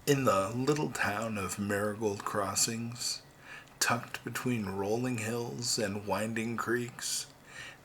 In the little town of Marigold Crossings, tucked between rolling hills and winding creeks,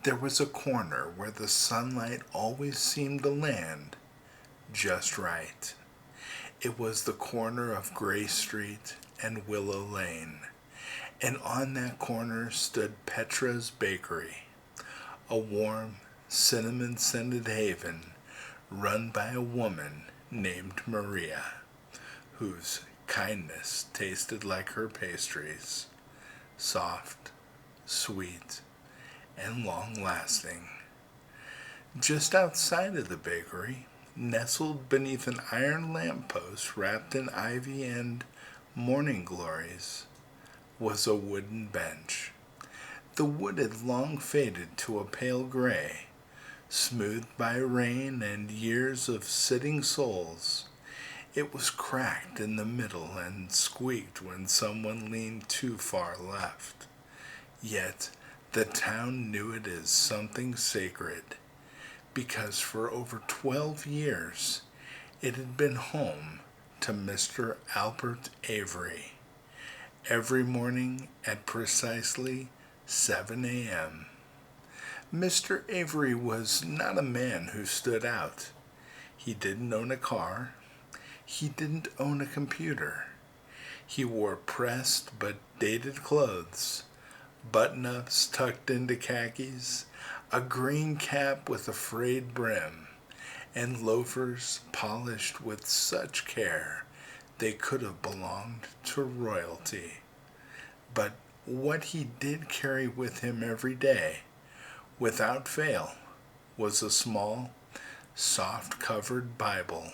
there was a corner where the sunlight always seemed to land just right. It was the corner of Gray Street and Willow Lane, and on that corner stood Petra's Bakery, a warm, cinnamon scented haven run by a woman named Maria, whose kindness tasted like her pastries, soft, sweet, and long lasting. Just outside of the bakery, nestled beneath an iron lamppost wrapped in ivy and morning glories, was a wooden bench. The wood had long faded to a pale gray, smoothed by rain and years of sitting soles. It was cracked in the middle and squeaked when someone leaned too far left. Yet the town knew it as something sacred, because for over 12 years it had been home to Mr. Albert Avery, every morning at precisely 7 a.m. Mr. Avery was not a man who stood out. He didn't own a car. He didn't own a computer. He wore pressed but dated clothes, button-ups tucked into khakis, a green cap with a frayed brim, and loafers polished with such care they could have belonged to royalty. But what he did carry with him every day, without fail, was a small, soft-covered Bible,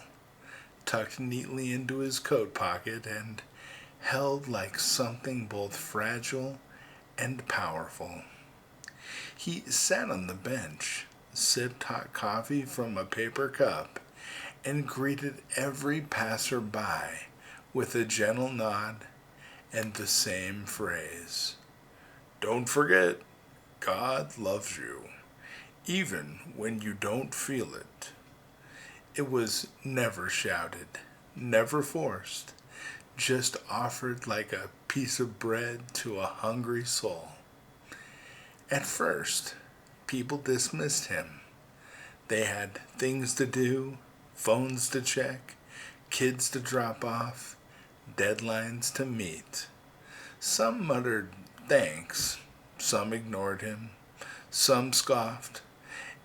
tucked neatly into his coat pocket and held like something both fragile and powerful. He sat on the bench, sipped hot coffee from a paper cup, and greeted every passer-by with a gentle nod and the same phrase: "Don't forget, God loves you, even when you don't feel it." It was never shouted, never forced, just offered like a piece of bread to a hungry soul. At first, people dismissed him. They had things to do, phones to check, kids to drop off, deadlines to meet. Some muttered thanks, some ignored him, some scoffed.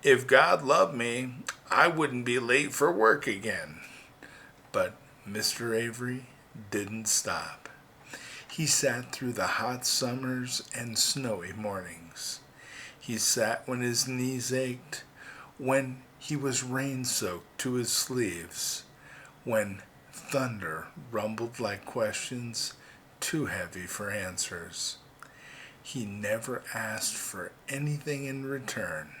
"If God loved me, I wouldn't be late for work again." But Mr. Avery didn't stop. He sat through the hot summers and snowy mornings. He sat when his knees ached, when he was rain-soaked to his sleeves, when thunder rumbled like questions too heavy for answers. He never asked for anything in return.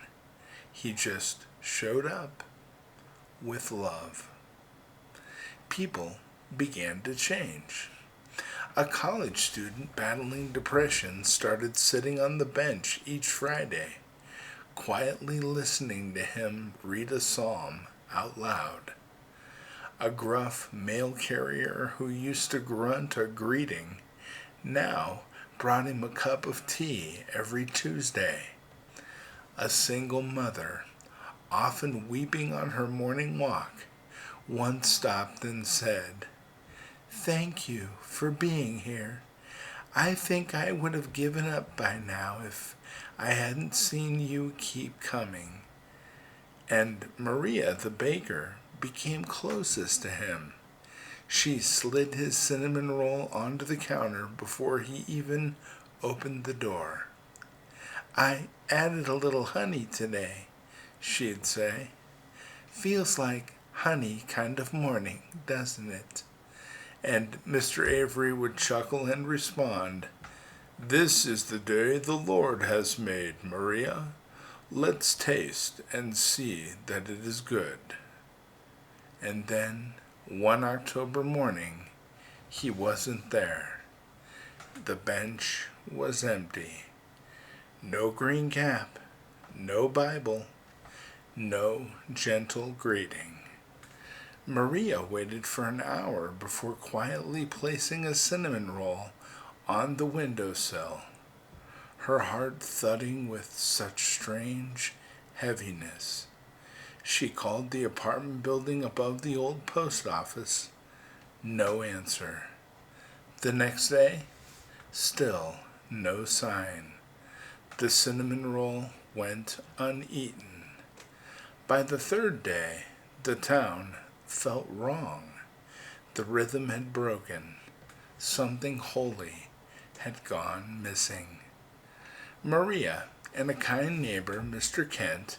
He just showed up with love. People began to change. A college student battling depression started sitting on the bench each Friday, quietly listening to him read a psalm out loud. A gruff mail carrier who used to grunt a greeting now brought him a cup of tea every Tuesday. A single mother, often weeping on her morning walk, once stopped and said, "Thank you for being here. I think I would have given up by now if I hadn't seen you keep coming." And Maria, the baker, became closest to him. She slid his cinnamon roll onto the counter before he even opened the door. "I added a little honey today," she'd say. "Feels like honey kind of morning, doesn't it?" And Mr. Avery would chuckle and respond, "This is the day the Lord has made, Maria. Let's taste and see that it is good." And then, one October morning, he wasn't there. The bench was empty. No green cap, no Bible, no gentle greeting. Maria waited for an hour before quietly placing a cinnamon roll on the windowsill, her heart thudding with such strange heaviness. She called the apartment building above the old post office. No answer. The next day, still no sign. The cinnamon roll went uneaten. By the third day, the town felt wrong. The rhythm had broken. Something holy had gone missing. Maria and a kind neighbor, Mr. Kent,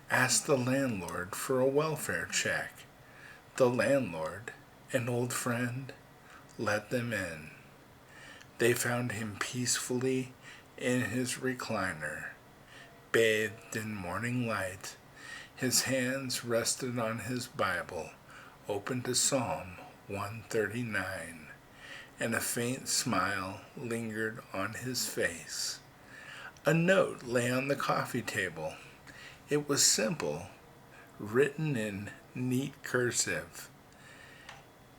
asked the landlord for a welfare check. The landlord, an old friend, let them in. They found him peacefully in his recliner, bathed in morning light. His hands rested on his Bible, open to Psalm 139, and a faint smile lingered on his face. A note lay on the coffee table. It was simple, written in neat cursive.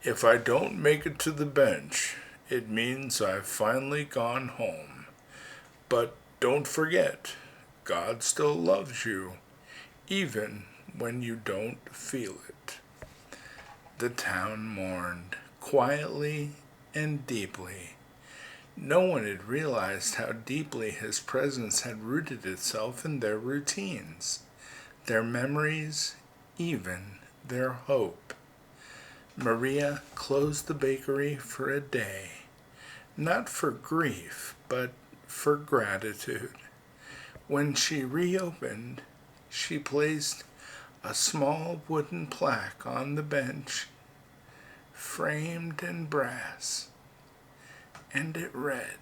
If I don't make it to the bench, it means I've finally gone home. But don't forget, God still loves you, even when you don't feel it. The town mourned, quietly and deeply. No one had realized how deeply his presence had rooted itself in their routines, their memories, even their hope. Maria closed the bakery for a day, not for grief, but for gratitude. When she reopened, she placed a small wooden plaque on the bench, framed in brass, and it read,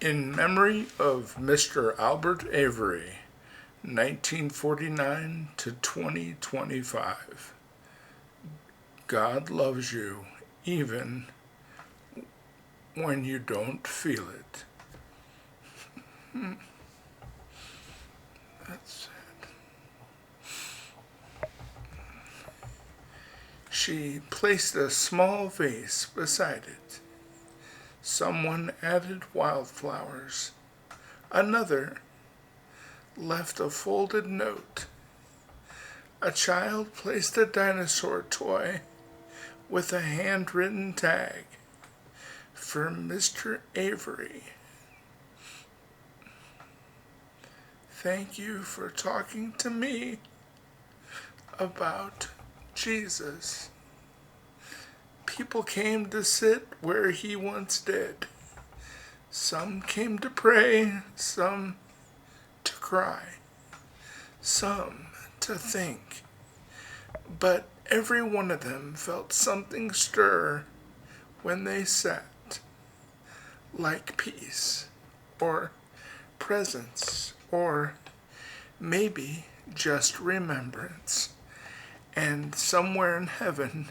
"In memory of Mr. Albert Avery, 1949 to 2025. God loves you even when you don't feel it." That's sad. She placed a small vase beside it. Someone added wildflowers. Another left a folded note. A child placed a dinosaur toy with a handwritten tag for Mr. Avery. Thank you for talking to me about Jesus. People came to sit where he once did. Some came to pray, some to cry, some to think. But every one of them felt something stir when they sat, like peace, or presence, or maybe just remembrance. And somewhere in heaven,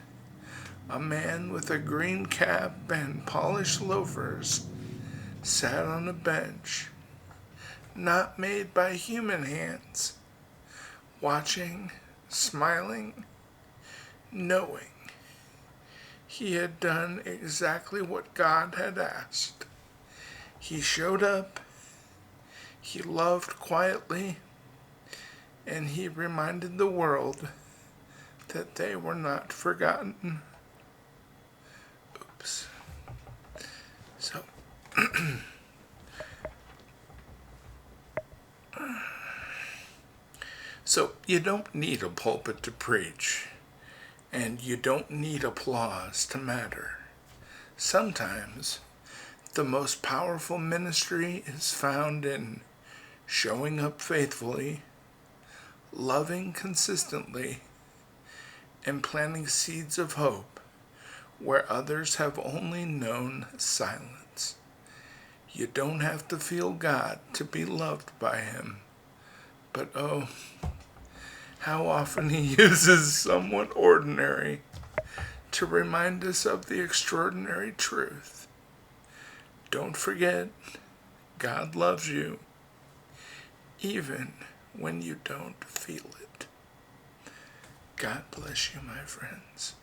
a man with a green cap and polished loafers sat on a bench, not made by human hands, watching, smiling, knowing he had done exactly what God had asked. He showed up, he loved quietly, and he reminded the world that they were not forgotten. Oops. So, you don't need a pulpit to preach, and you don't need applause to matter. Sometimes, the most powerful ministry is found in showing up faithfully, loving consistently, and planting seeds of hope where others have only known silence. You don't have to feel God to be loved by him, but oh, how often he uses someone ordinary to remind us of the extraordinary truth. Don't forget, God loves you, even when you don't feel it. God bless you, my friends.